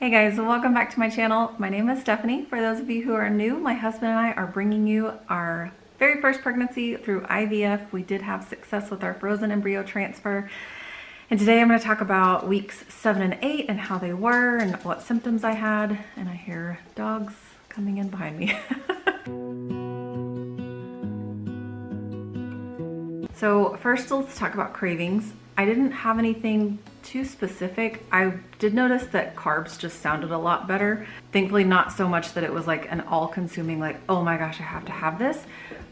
Hey guys, welcome back to my channel. My name is Stephanie. For those of you who are new, my husband and I are bringing you our very first pregnancy through IVF. We did have success with our frozen embryo transfer. And today I'm going to talk about weeks 7 and 8 and how they were and what symptoms I had. And I hear dogs coming in behind me. So first let's talk about cravings. I didn't have anything too specific. I did notice that carbs just sounded a lot better. Thankfully not so much that it was like an all-consuming like, oh my gosh, I have to have this.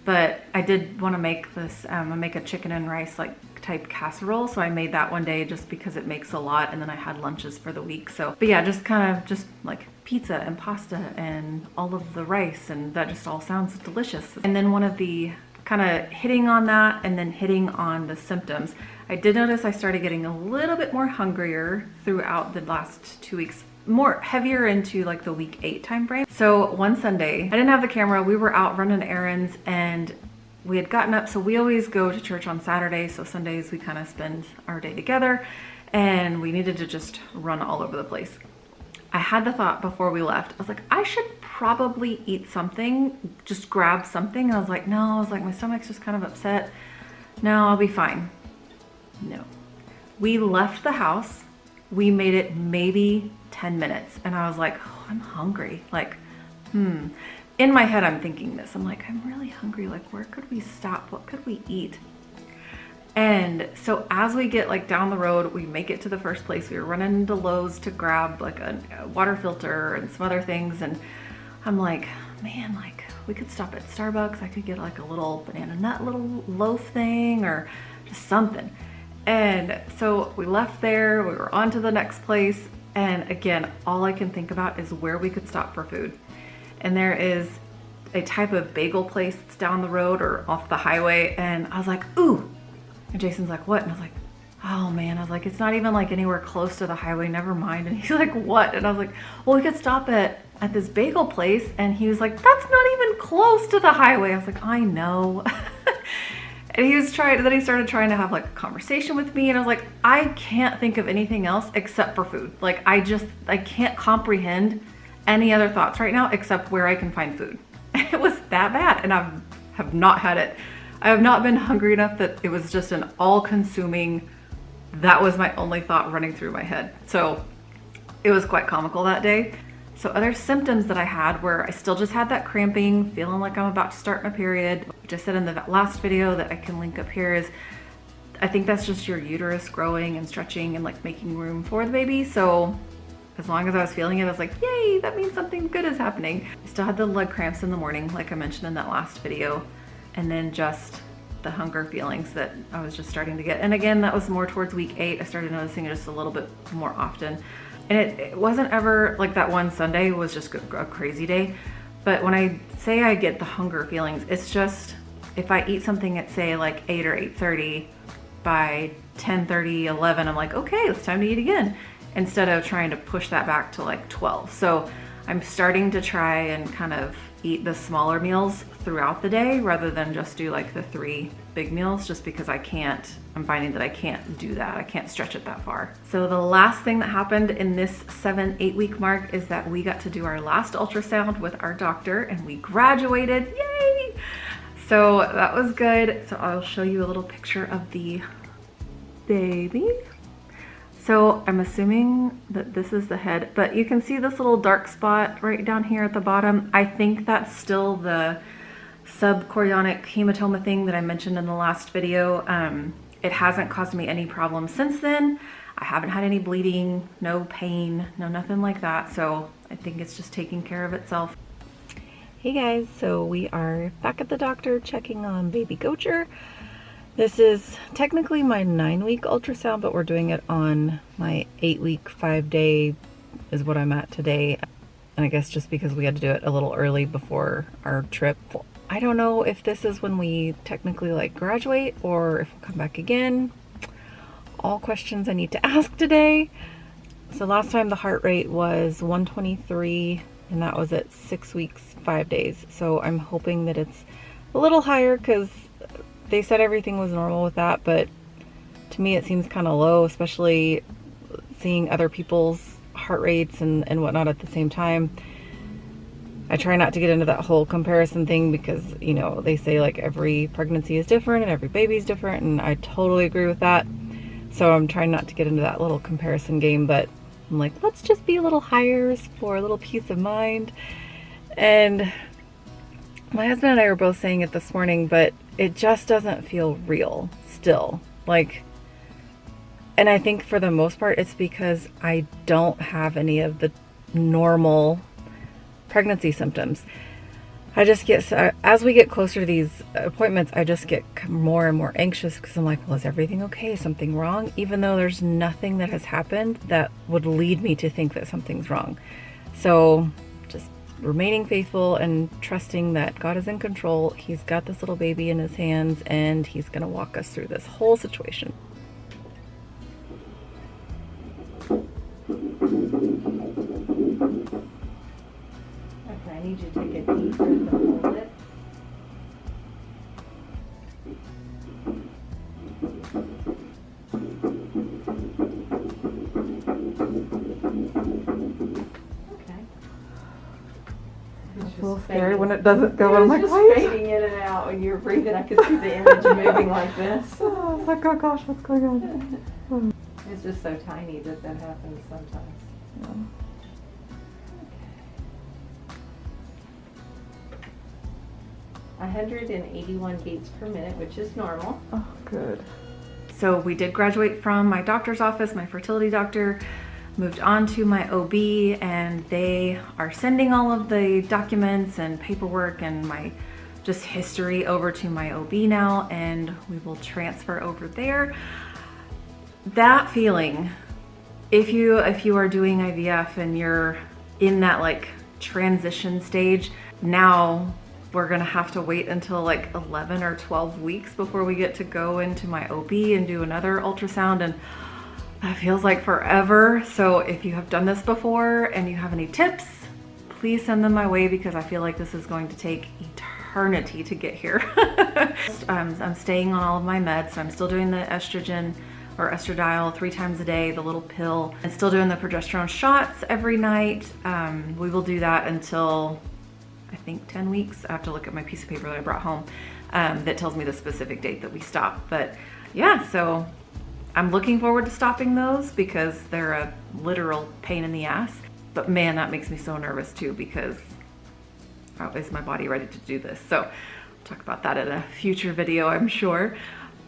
But I did want to make this, make a chicken and rice like type casserole. So I made that one day just because it makes a lot, and then I had lunches for the week. So, but yeah, just kind of just like pizza and pasta and all of the rice, and that just all sounds delicious. And then one of the kind of hitting on that and then hitting on the symptoms, I did notice I started getting a little bit more hungrier throughout the last 2 weeks, more heavier into like the week 8 time frame. So one Sunday, I didn't have the camera, we were out running errands and we had gotten up. So we always go to church on Saturday. So Sundays we kind of spend our day together, and we needed to just run all over the place. I had the thought before we left, I was like, I should probably eat something, just grab something. And I was like, no, I was like, my stomach's just kind of upset. No, I'll be fine. No. We left the house. We made it maybe 10 minutes. And I was like, oh, I'm hungry. Like, In my head, I'm thinking this. I'm like, I'm really hungry. Like, where could we stop? What could we eat? And so as we get like down the road, we make it to the first place. We were running into Lowe's to grab like a water filter and some other things. And I'm like, man, like we could stop at Starbucks. I could get like a little banana nut little loaf thing or just something. And so we left there, we were on to the next place. And again, all I can think about is where we could stop for food. And there is a type of bagel place that's down the road or off the highway. And I was like, ooh. And Jason's like, what? And I was like, oh man. I was like, it's not even like anywhere close to the highway, never mind. And he's like, what? And I was like, well, we could stop at this bagel place. And he was like, that's not even close to the highway. I was like, I know. And he started trying to have like a conversation with me. And I was like, I can't think of anything else except for food. Like I can't comprehend any other thoughts right now except where I can find food. It was that bad. And I have not had it. I have not been hungry enough that it was just an all-consuming, that was my only thought running through my head. So it was quite comical that day. So other symptoms that I had were I still just had that cramping, feeling like I'm about to start my period, which I said in the last video that I can link up here is, I think that's just your uterus growing and stretching and like making room for the baby. So as long as I was feeling it, I was like, yay, that means something good is happening. I still had the leg cramps in the morning, like I mentioned in that last video. And then just the hunger feelings that I was just starting to get. And again, that was more towards week 8. I started noticing it just a little bit more often. And it wasn't ever like that one Sunday was just a crazy day. But when I say I get the hunger feelings, it's just if I eat something at say like 8 or 8:30, by 10:30, 11, I'm like, okay, it's time to eat again. Instead of trying to push that back to like 12. So I'm starting to try and kind of eat the smaller meals throughout the day rather than just do like the 3 big meals, just because I'm finding that I can't do that. I can't stretch it that far. So the last thing that happened in this 7-8 week mark is that we got to do our last ultrasound with our doctor and we graduated, yay! So that was good. So I'll show you a little picture of the baby. So I'm assuming that this is the head, but you can see this little dark spot right down here at the bottom. I think that's still the subchorionic hematoma thing that I mentioned in the last video. It hasn't caused me any problems since then. I haven't had any bleeding, no pain, no nothing like that. So I think it's just taking care of itself. Hey guys, so we are back at the doctor checking on Baby Gotcher. This is technically my 9-week ultrasound, but we're doing it on my 8-week, 5-day is what I'm at today. And I guess just because we had to do it a little early before our trip. I don't know if this is when we technically like graduate or if we'll come back again. All questions I need to ask today. So last time the heart rate was 123 and that was at 6 weeks, 5 days. So I'm hoping that it's a little higher because they said everything was normal with that, but to me it seems kind of low, especially seeing other people's heart rates and whatnot at the same time. I try not to get into that whole comparison thing because, you know, they say like every pregnancy is different and every baby is different, and I totally agree with that. So I'm trying not to get into that little comparison game, but I'm like, let's just be a little higher for a little peace of mind. And my husband and I were both saying it this morning, but it just doesn't feel real still. Like, and I think for the most part, it's because I don't have any of the normal pregnancy symptoms. I just get, as we get closer to these appointments, I just get more and more anxious because I'm like, well, is everything okay? Is something wrong? Even though there's nothing that has happened that would lead me to think that something's wrong. So just remaining faithful and trusting that God is in control. He's got this little baby in his hands, and he's going to walk us through this whole situation. I need you to take a deep breath and hold it. Okay. It's a little scary when it doesn't go. I'm like, just why? fading in and out when you're breathing. I could see the image moving like this. I was like, oh gosh, what's going on? It's just so tiny that happens sometimes. Yeah. 181 beats per minute, which is normal. Oh, good. So we did graduate from my doctor's office, my fertility doctor, moved on to my OB, and they are sending all of the documents and paperwork and my just history over to my OB now, and we will transfer over there. That feeling, if you are doing IVF and you're in that like transition stage, now we're gonna have to wait until like 11 or 12 weeks before we get to go into my OB and do another ultrasound, and that feels like forever. So if you have done this before and you have any tips, please send them my way, because I feel like this is going to take eternity to get here. I'm staying on all of my meds, so I'm still doing the estrogen or estradiol 3 times a day, the little pill, and still doing the progesterone shots every night. We will do that until I think 10 weeks. I have to look at my piece of paper that I brought home that tells me the specific date that we stop. But yeah, so I'm looking forward to stopping those because they're a literal pain in the ass. But man, that makes me so nervous too, because is my body ready to do this? So I'll talk about that in a future video, I'm sure.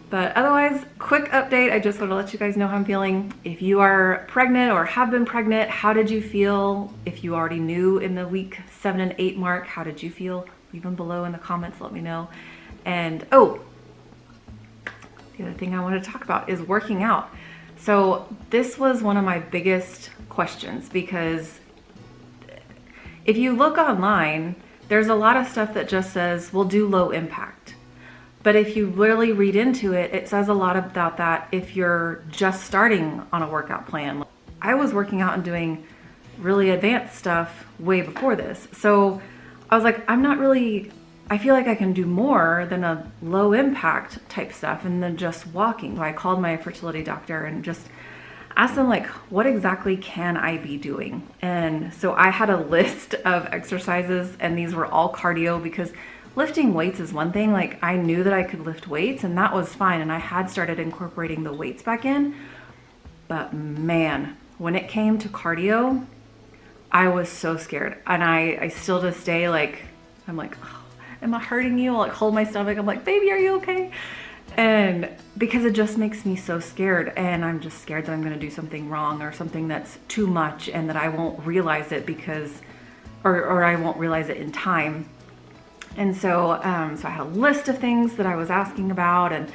But otherwise, quick update. I just want to let you guys know how I'm feeling. If you are pregnant or have been pregnant, how did you feel? If you already knew in the week 7 and 8 mark, how did you feel? Leave them below in the comments, let me know. And oh, the other thing I want to talk about is working out. So this was one of my biggest questions, because if you look online, there's a lot of stuff that just says, we'll do low impact. But if you really read into it, it says a lot about that if you're just starting on a workout plan. I was working out and doing really advanced stuff way before this. So I was like, I feel like I can do more than a low impact type stuff and then just walking. So I called my fertility doctor and just asked them, like, what exactly can I be doing? And so I had a list of exercises, and these were all cardio, because lifting weights is one thing. Like, I knew that I could lift weights, and that was fine, and I had started incorporating the weights back in. But man, when it came to cardio, I was so scared. And I still to this day, like, I'm like, oh, am I hurting you? I'll like hold my stomach. I'm like, baby, are you okay? And because it just makes me so scared, and I'm just scared that I'm gonna do something wrong or something that's too much and that I won't realize it because, or I won't realize it in time. And so, so I had a list of things that I was asking about, and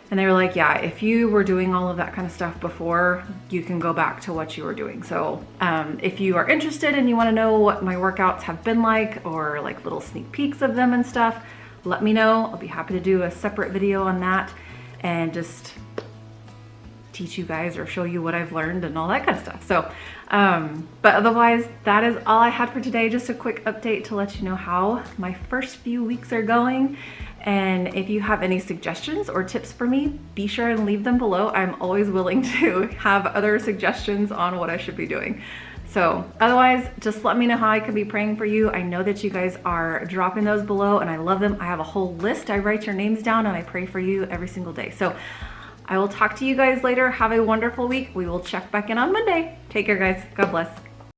they were like, yeah, if you were doing all of that kind of stuff before, you can go back to what you were doing. So if you are interested and you want to know what my workouts have been like, or like little sneak peeks of them and stuff, let me know. I'll be happy to do a separate video on that and just teach you guys or show you what I've learned and all that kind of stuff. So, but otherwise, that is all I had for today. Just a quick update to let you know how my first few weeks are going. And if you have any suggestions or tips for me, be sure and leave them below. I'm always willing to have other suggestions on what I should be doing. So otherwise, just let me know how I could be praying for you. I know that you guys are dropping those below and I love them. I have a whole list. I write your names down and I pray for you every single day. So I will talk to you guys later. Have a wonderful week. We will check back in on Monday. Take care, guys. God bless.